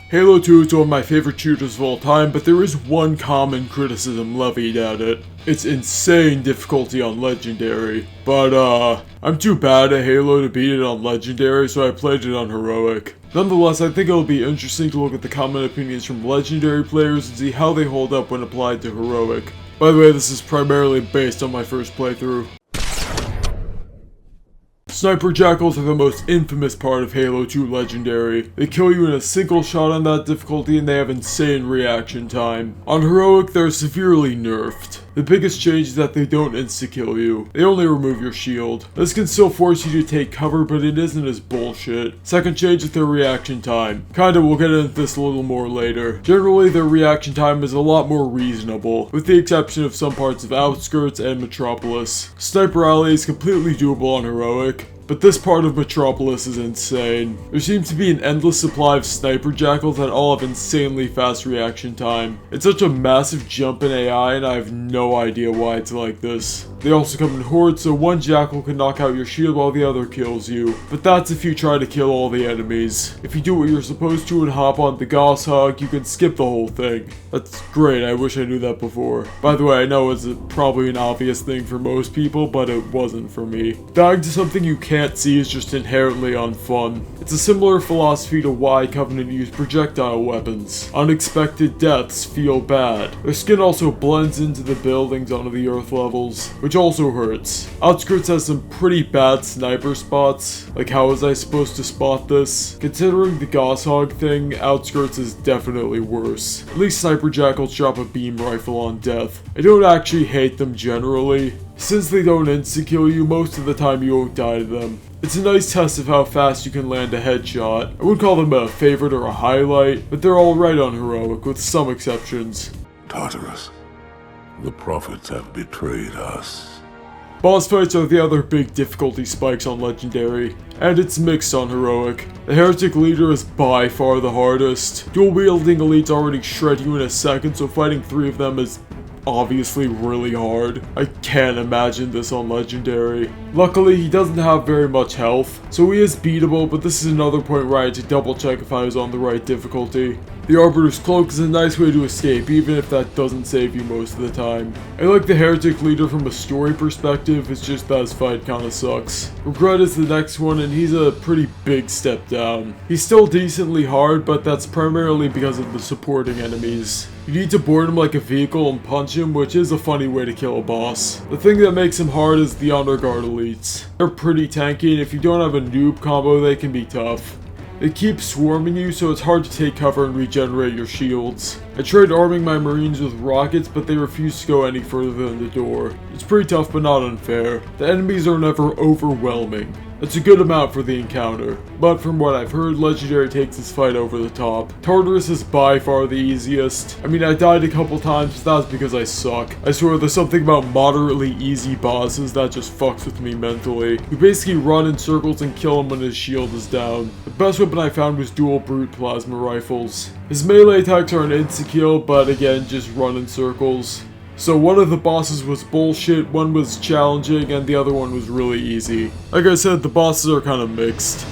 Halo 2 is one of my favorite shooters of all time, but there is one common criticism levied at it. It's insane difficulty on Legendary. But I'm too bad at Halo to beat it on Legendary, so I played it on Heroic. Nonetheless, I think it'll be interesting to look at the common opinions from Legendary players and see how they hold up when applied to Heroic. By the way, this is primarily based on my first playthrough. Sniper Jackals are the most infamous part of Halo 2 Legendary. They kill you in a single shot on that difficulty and they have insane reaction time. On Heroic, they're severely nerfed. The biggest change is that they don't insta-kill you. They only remove your shield. This can still force you to take cover, but it isn't as bullshit. Second change is their reaction time. Kinda, we'll get into this a little more later. Generally, their reaction time is a lot more reasonable, with the exception of some parts of Outskirts and Metropolis. Sniper Alley is completely doable on Heroic, but this part of Metropolis is insane. There seems to be an endless supply of Sniper Jackals that all have insanely fast reaction time. It's such a massive jump in AI and I have no idea why it's like this. They also come in hordes, so one Jackal can knock out your shield while the other kills you. But that's if you try to kill all the enemies. If you do what you're supposed to and hop on the Gauss Hog, you can skip the whole thing. That's great, I wish I knew that before. By the way, I know it's probably an obvious thing for most people, but it wasn't for me. Dying to something you can't see is just inherently unfun. It's a similar philosophy to why Covenant use projectile weapons. Unexpected deaths feel bad. Their skin also blends into the buildings onto the earth levels, which also hurts. Outskirts has some pretty bad sniper spots. Like, how was I supposed to spot this? Considering the Gauss Hog thing, Outskirts is definitely worse. At least Sniper Jackals drop a beam rifle on death. I don't actually hate them generally. Since they don't insta-kill you, most of the time you won't die to them. It's a nice test of how fast you can land a headshot. I wouldn't call them a favorite or a highlight, but they're alright on Heroic, with some exceptions. Tartarus, the prophets have betrayed us. Boss fights are the other big difficulty spikes on Legendary, and it's mixed on Heroic. The Heretic Leader is by far the hardest. Dual-wielding elites already shred you in a second, so fighting 3 of them is obviously really hard. I can't imagine this on Legendary. Luckily, he doesn't have very much health, so he is beatable, but this is another point where I had to double check if I was on the right difficulty. The Arbiter's Cloak is a nice way to escape, even if that doesn't save you most of the time. I like the Heretic Leader from a story perspective, it's just that his fight kinda sucks. Regret is the next one, and he's a pretty big step down. He's still decently hard, but that's primarily because of the supporting enemies. You need to board him like a vehicle and punch him, which is a funny way to kill a boss. The thing that makes him hard is the Honor Guard elites. They're pretty tanky, and if you don't have a noob combo, they can be tough. They keep swarming you, so it's hard to take cover and regenerate your shields. I tried arming my marines with rockets, but they refused to go any further than the door. It's pretty tough, but not unfair. The enemies are never overwhelming. That's a good amount for the encounter, but from what I've heard, Legendary takes this fight over the top. Tartarus is by far the easiest. I mean, I died a couple times, but that's because I suck. I swear there's something about moderately easy bosses that just fucks with me mentally. You basically run in circles and kill him when his shield is down. The best weapon I found was dual brute plasma rifles. His melee attacks are an insta-kill, but again, just run in circles. So one of the bosses was bullshit, one was challenging, and the other one was really easy. Like I said, the bosses are kind of mixed.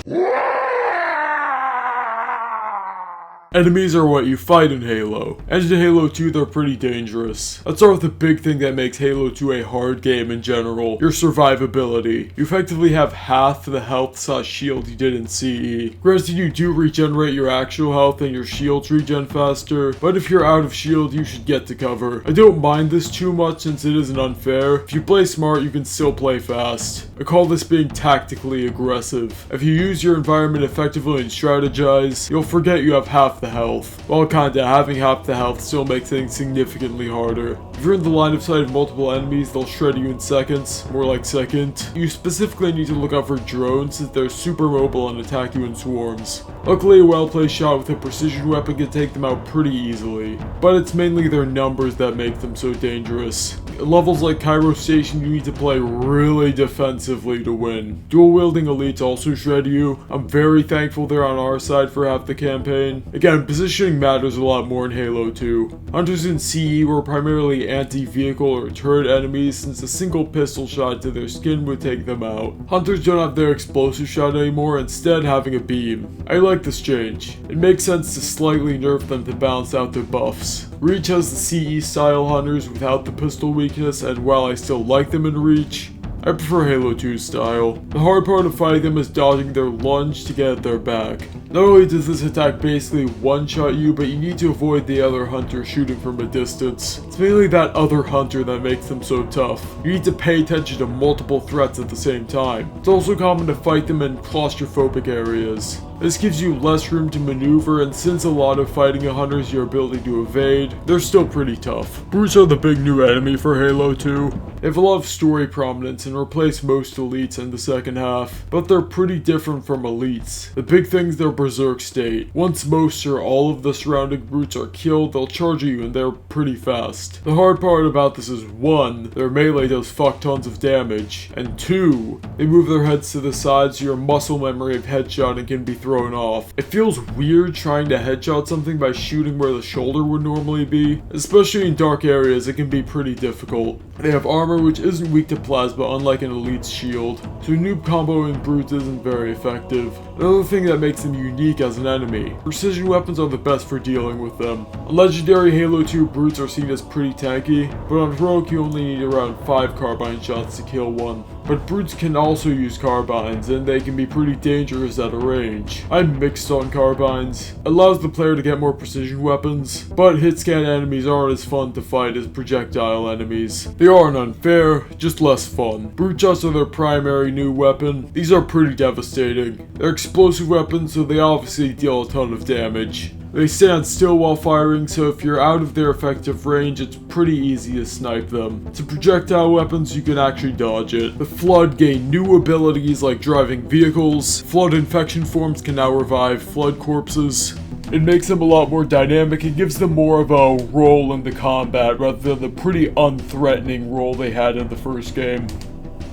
Enemies are what you fight in Halo, and in Halo 2 they're pretty dangerous. Let's start with the big thing that makes Halo 2 a hard game in general, your survivability. You effectively have half the health/shield you did in CE. Granted, you do regenerate your actual health and your shields regen faster, but if you're out of shield, you should get to cover. I don't mind this too much since it isn't unfair. If you play smart, you can still play fast. I call this being tactically aggressive. If you use your environment effectively and strategize, you'll forget you have half the health. Well, kinda, having half the health still makes things significantly harder. If you're in the line of sight of multiple enemies, they'll shred you in seconds, more like second. You specifically need to look out for drones since they're super mobile and attack you in swarms. Luckily, a well-placed shot with a precision weapon can take them out pretty easily, but it's mainly their numbers that make them so dangerous. At levels like Cairo Station, you need to play really defensively to win. Dual-wielding elites also shred you. I'm very thankful they're on our side for half the campaign. Again, positioning matters a lot more in Halo 2. Hunters in CE were primarily any anti-vehicle or turret enemies since a single pistol shot to their skin would take them out. Hunters don't have their explosive shot anymore, instead having a beam. I like this change. It makes sense to slightly nerf them to balance out their buffs. Reach has the CE style hunters without the pistol weakness, and while I still like them in Reach, I prefer Halo 2 style. The hard part of fighting them is dodging their lunge to get at their back. Not only does this attack basically one-shot you, but you need to avoid the other hunter shooting from a distance. It's mainly that other hunter that makes them so tough. You need to pay attention to multiple threats at the same time. It's also common to fight them in claustrophobic areas. This gives you less room to maneuver, and since a lot of fighting a hunter is your ability to evade, they're still pretty tough. Brutes are the big new enemy for Halo 2. They have a lot of story prominence and replace most elites in the second half, but they're pretty different from elites. The big thing's their berserk state. Once most or all of the surrounding brutes are killed, they'll charge at you and they're pretty fast. The hard part about this is 1, their melee does fuck tons of damage, and 2, they move their heads to the side so your muscle memory of headshotting can be thrown off. It feels weird trying to headshot something by shooting where the shoulder would normally be. Especially in dark areas, it can be pretty difficult. They have armor which isn't weak to plasma, unlike an elite's shield, so noob comboing brutes isn't very effective. Another thing that makes them unique as an enemy, precision weapons are the best for dealing with them. On Legendary, Halo 2 brutes are seen as pretty tanky, but on Heroic you only need around 5 carbine shots to kill one. But brutes can also use carbines, and they can be pretty dangerous at a range. I'm mixed on carbines. It allows the player to get more precision weapons, but hit-scan enemies aren't as fun to fight as projectile enemies. They aren't unfair, just less fun. Brute shots are their primary new weapon. These are pretty devastating. They're explosive weapons, so they obviously deal a ton of damage. They stand still while firing, so if you're out of their effective range, it's pretty easy to snipe them. To projectile weapons, you can actually dodge it. The Flood gain new abilities like driving vehicles. Flood infection forms can now revive Flood corpses. It makes them a lot more dynamic and gives them more of a role in the combat rather than the pretty unthreatening role they had in the first game.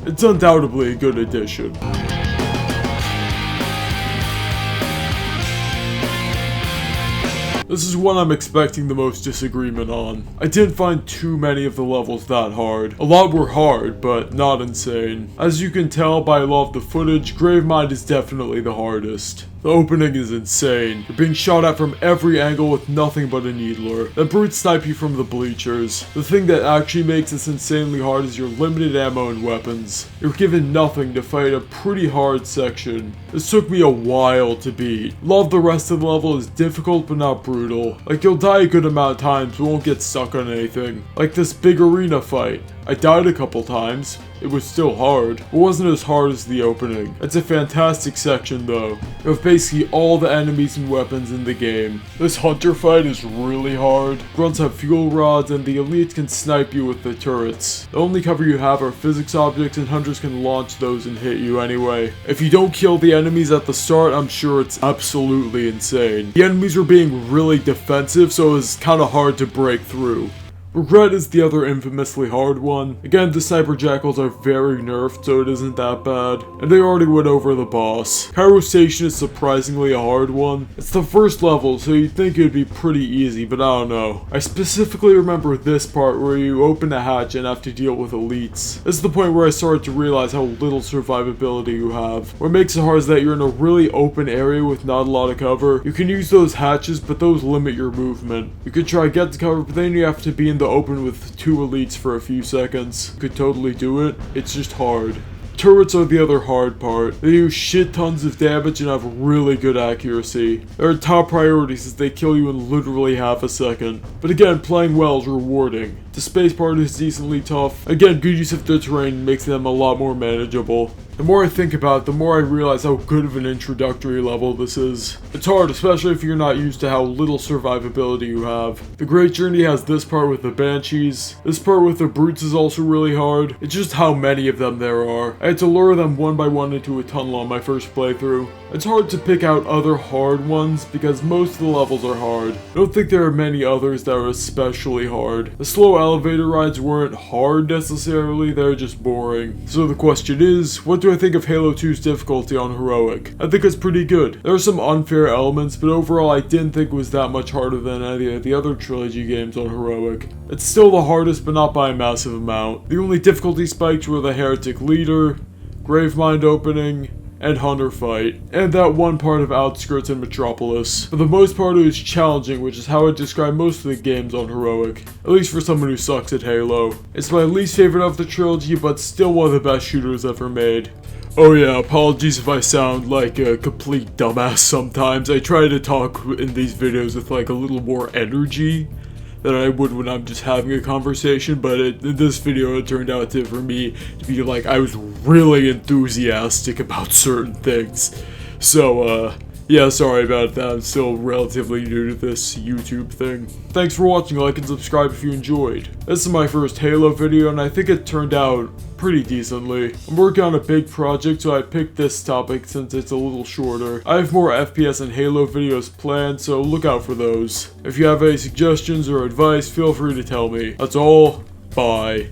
It's undoubtedly a good addition. This is one I'm expecting the most disagreement on. I didn't find too many of the levels that hard. A lot were hard, but not insane. As you can tell by a lot of the footage, Gravemind is definitely the hardest. The opening is insane. You're being shot at from every angle with nothing but a needler. Then brutes snipe you from the bleachers. The thing that actually makes this insanely hard is your limited ammo and weapons. You're given nothing to fight a pretty hard section. This took me a while to beat. A lot of the rest of the level is difficult but not brutal. Like you'll die a good amount of times but won't get stuck on anything. Like this big arena fight. I died a couple times. It was still hard. It wasn't as hard as the opening. It's a fantastic section though. You have basically all the enemies and weapons in the game. This hunter fight is really hard. Grunts have fuel rods and the elites can snipe you with the turrets. The only cover you have are physics objects and hunters can launch those and hit you anyway. If you don't kill the enemies at the start, I'm sure it's absolutely insane. The enemies were being really defensive, so it was kinda hard to break through. Regret is the other infamously hard one. Again, the Sniper Jackals are very nerfed, so it isn't that bad. And they already went over the boss. Cairo Station is surprisingly a hard one. It's the first level, so you'd think it would be pretty easy, but I don't know. I specifically remember this part where you open a hatch and have to deal with elites. This is the point where I started to realize how little survivability you have. What makes it hard is that you're in a really open area with not a lot of cover. You can use those hatches, but those limit your movement. You could try get to cover, but then you have to be in the open with 2 elites for a few seconds. Could totally do it. It's just hard. Turrets are the other hard part. They do shit tons of damage and have really good accuracy. They're top priorities as they kill you in literally half a second. But again, playing well is rewarding. The space part is decently tough. Again, good use of the terrain makes them a lot more manageable. The more I think about it, the more I realize how good of an introductory level this is. It's hard, especially if you're not used to how little survivability you have. The Great Journey has this part with the Banshees. This part with the Brutes is also really hard. It's just how many of them there are. I had to lure them one by one into a tunnel on my first playthrough. It's hard to pick out other hard ones because most of the levels are hard. I don't think there are many others that are especially hard. The slow elevator rides weren't hard necessarily, they're just boring. So the question is, what what do I think of Halo 2's difficulty on Heroic? I think it's pretty good. There are some unfair elements, but overall I didn't think it was that much harder than any of the other trilogy games on Heroic. It's still the hardest, but not by a massive amount. The only difficulty spikes were the Heretic Leader, Gravemind opening, and Hunter fight, and that one part of Outskirts and Metropolis. For the most part it was challenging, which is how I describe most of the games on Heroic, at least for someone who sucks at Halo. It's my least favorite of the trilogy, but still one of the best shooters ever made. Oh yeah, apologies if I sound like a complete dumbass sometimes. I try to talk in these videos with like a little more energy than I would when I'm just having a conversation, but in this video it turned out for me to be like I was really enthusiastic about certain things. So, yeah, sorry about that. I'm still relatively new to this YouTube thing. Thanks for watching, like and subscribe if you enjoyed. This is my first Halo video, and I think it turned out pretty decently. I'm working on a big project, so I picked this topic since it's a little shorter. I have more FPS and Halo videos planned, so look out for those. If you have any suggestions or advice, feel free to tell me. That's all. Bye.